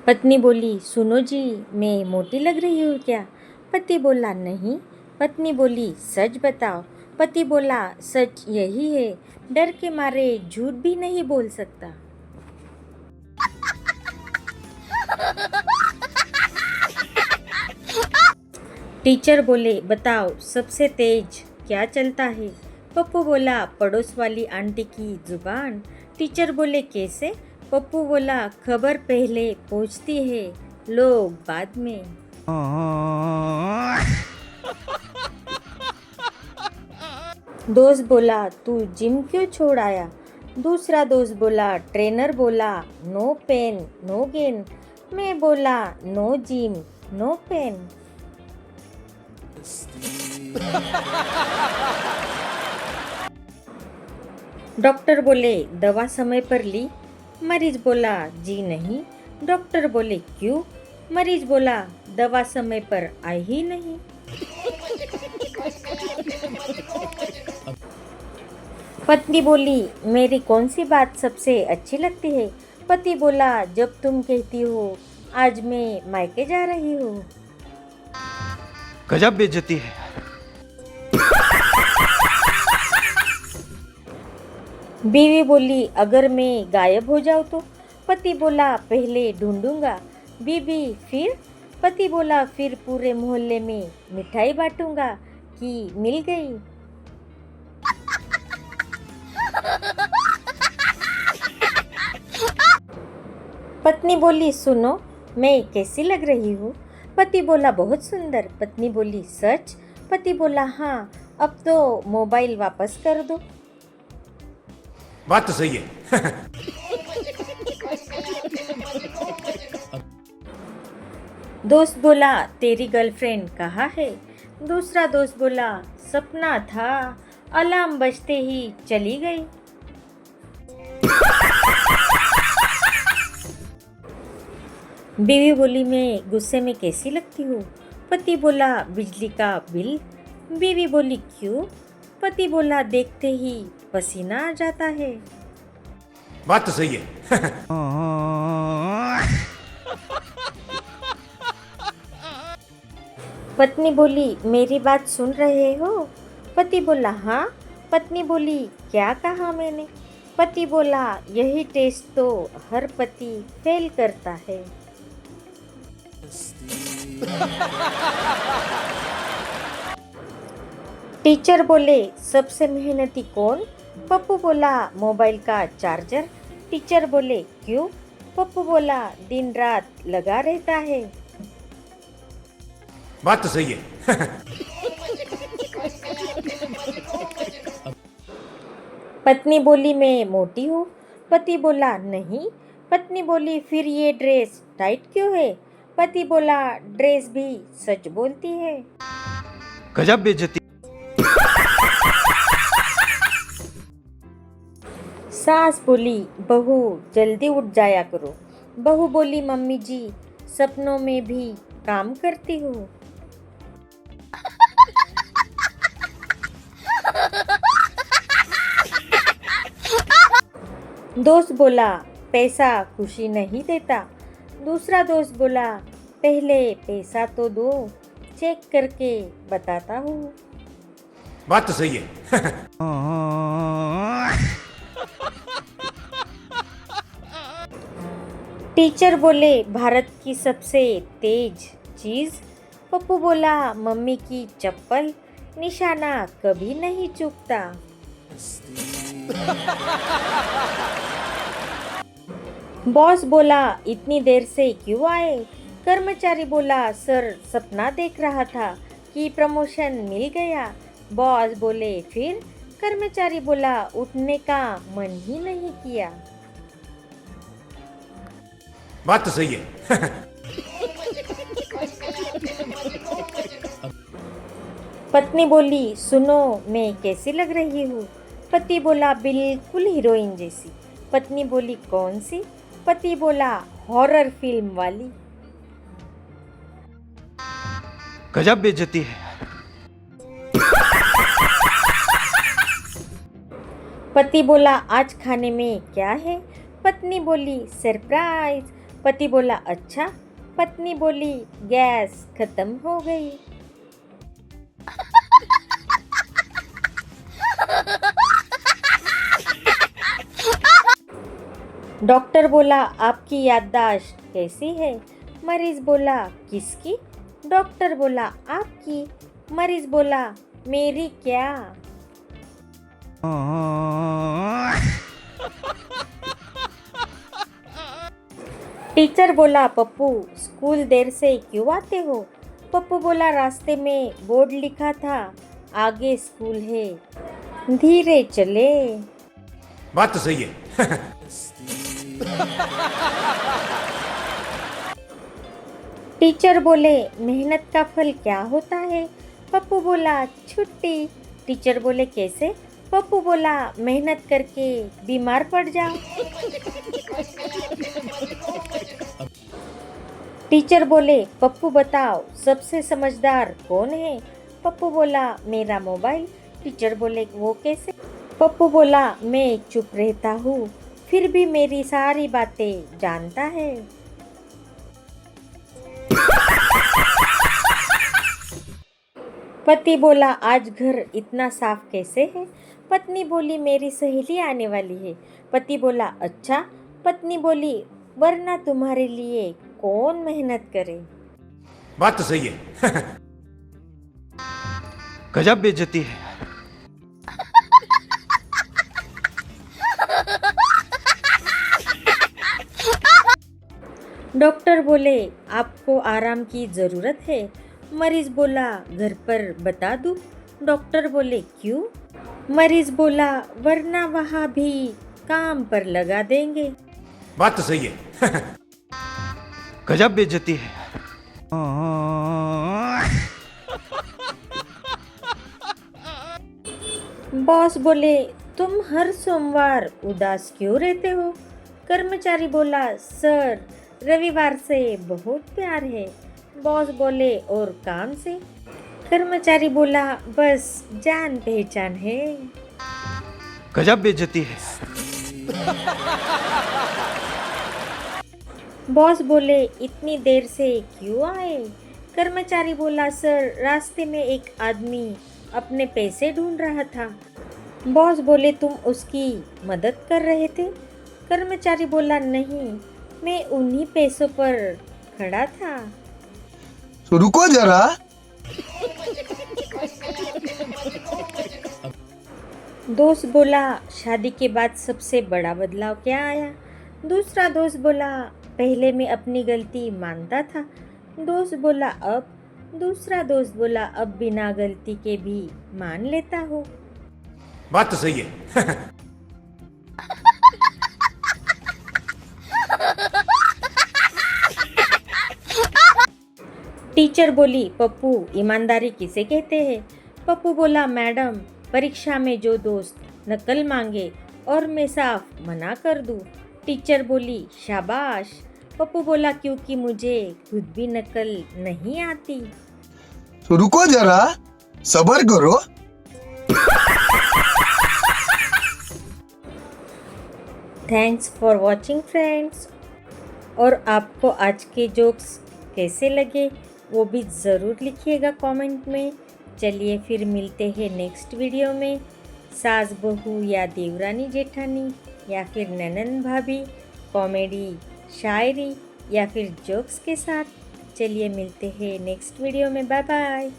पत्नी बोली, सुनो जी, मैं मोटी लग रही हूँ क्या? पति बोला, नहीं। पत्नी बोली, सच बताओ। पति बोला, सच यही है, डर के मारे झूठ भी नहीं बोल सकता। टीचर बोले, बताओ सबसे तेज क्या चलता है? पप्पू बोला, पड़ोस वाली आंटी की जुबान। टीचर बोले, कैसे? पप्पू बोला, खबर पहले पहुंचती है, लोग बाद में। दोस्त बोला, तू जिम क्यों छोड़ आया? दूसरा दोस्त बोला, ट्रेनर बोला, नो पेन नो गेन। मैं बोला, no gym no pain. Doctor बोले, दवा समय पर ली? मरीज बोला, जी नहीं। डॉक्टर बोले, क्यों? मरीज बोला, दवा समय पर आई ही नहीं। पत्नी बोली, मेरी कौन सी बात सबसे अच्छी लगती है? पति बोला, जब तुम कहती हो आज मैं मायके जा रही हूँ। गजब बेइज्जती है। बीवी बोली, अगर मैं गायब हो जाऊँ तो? पति बोला, पहले ढूंढूंगा। बीवी, फिर? पति बोला, फिर पूरे मोहल्ले में मिठाई बांटूंगा कि मिल गई। पत्नी बोली, सुनो, मैं कैसी लग रही हूँ? पति बोला, बहुत सुंदर। पत्नी बोली, सच? पति बोला, हाँ, अब तो मोबाइल वापस कर दो। बात तो सही है। दोस्त बोला, तेरी गर्लफ्रेंड कहाँ है? दूसरा दोस्त बोला, सपना था, अलार्म बजते ही चली गई। बीवी बोली, मैं गुस्से में कैसी लगती हूँ? पति बोला, बिजली का बिल। बीवी बोली, क्यों? पति बोला, देखते ही पसीना आ जाता है। बात तो सही है। पत्नी बोली, मेरी बात सुन रहे हो? पति बोला, हाँ। पत्नी बोली, क्या कहा मैंने? पति बोला, यही टेस्ट तो हर पति फेल करता है। टीचर बोले, सबसे मेहनती कौन? पप्पू बोला, मोबाइल का चार्जर। टीचर बोले, क्यों? पप्पू बोला, दिन रात लगा रहता है। बात तो सही है। पत्नी बोली, मैं मोटी हूँ। पति बोला, नहीं। पत्नी बोली, फिर ये ड्रेस टाइट क्यों है? पति बोला, ड्रेस भी सच बोलती है। गजब बेइज्जती। सास बोली, बहू जल्दी उठ जाया करो। बहू बोली, मम्मी जी, सपनों में भी काम करती हूँ। दोस्त बोला, पैसा खुशी नहीं देता। दूसरा दोस्त बोला, पहले पैसा तो दो, चेक करके बताता हूँ। बात तो सही है। टीचर बोले, भारत की सबसे तेज चीज? पप्पू बोला, मम्मी की चप्पल, निशाना कभी नहीं चूकता। बॉस बोला, इतनी देर से क्यों आए? कर्मचारी बोला, सर सपना देख रहा था कि प्रमोशन मिल गया। बॉस बोले, फिर? कर्मचारी बोला, उठने का मन ही नहीं किया। बात तो सही है। पत्नी बोली, सुनो, मैं कैसी लग रही हूँ? पति बोला, बिल्कुल हीरोइन जैसी। पत्नी बोली, कौन सी? पति बोला, हॉरर फिल्म वाली। गजब बेइज्जती है। पति बोला, आज खाने में क्या है? पत्नी बोली, सरप्राइज। पति बोला अच्छा, पत्नी बोली गैस खत्म हो गई। डॉक्टर बोला आपकी याददाश्त कैसी है? मरीज बोला किसकी? डॉक्टर बोला आपकी। मरीज बोला मेरी क्या? टीचर बोला पप्पू स्कूल देर से क्यों आते हो? पप्पू बोला रास्ते में बोर्ड लिखा था आगे स्कूल है, धीरे चले। बात तो सही है। टीचर बोले मेहनत का फल क्या होता है? पप्पू बोला छुट्टी। टीचर बोले कैसे? पप्पू बोला मेहनत करके बीमार पड़ जाओ। टीचर बोले पप्पू बताओ सबसे समझदार कौन है? पप्पू बोला मेरा मोबाइल। टीचर बोले वो कैसे? पप्पू बोला मैं चुप रहता हूँ फिर भी मेरी सारी बातें जानता है। पति बोला आज घर इतना साफ कैसे है? पत्नी बोली मेरी सहेली आने वाली है। पति बोला अच्छा। पत्नी बोली वरना तुम्हारे लिए कौन मेहनत करे? बात तो सही है। गजब बेइज्जती है। डॉक्टर बोले आपको आराम की ज़रूरत है। मरीज बोला घर पर बता दूं? डॉक्टर बोले क्यों? मरीज बोला वरना वहाँ भी काम पर लगा देंगे। बात तो सही है। गजब बेइज्जती है। बॉस बोले तुम हर सोमवार उदास क्यों रहते हो? कर्मचारी बोला सर रविवार से बहुत प्यार है। बॉस बोले और काम से? कर्मचारी बोला बस जान पहचान है। गजब बेइज्जती है। बॉस बोले इतनी देर से क्यों आए? कर्मचारी बोला सर रास्ते में एक आदमी अपने पैसे ढूंढ रहा था। बॉस बोले तुम उसकी मदद कर रहे थे? कर्मचारी बोला नहीं, मैं उन्हीं पैसों पर खड़ा था। तो रुको जरा। दोस्त बोला शादी के बाद सबसे बड़ा बदलाव क्या आया? दूसरा दोस्त बोला पहले मैं अपनी गलती मानता था। दोस्त बोला अब? दूसरा दोस्त बोला अब बिना गलती के भी मान लेता हूँ। बात तो सही है। टीचर बोली पप्पू ईमानदारी किसे कहते हैं? पप्पू बोला मैडम परीक्षा में जो दोस्त नकल मांगे और मैं साफ मना कर दूं। टीचर बोली शाबाश। पप्पू बोला क्योंकि मुझे खुद भी नकल नहीं आती। तो रुको जरा, सब्र करो। Thanks for watching friends. और आपको आज के जोक्स कैसे लगे वो भी ज़रूर लिखिएगा कमेंट में। चलिए फिर मिलते हैं नेक्स्ट वीडियो में। सास बहू या देवरानी जेठानी या फिर ननंद भाभी, कॉमेडी, शायरी या फिर जोक्स के साथ। चलिए मिलते हैं नेक्स्ट वीडियो में। Bye bye.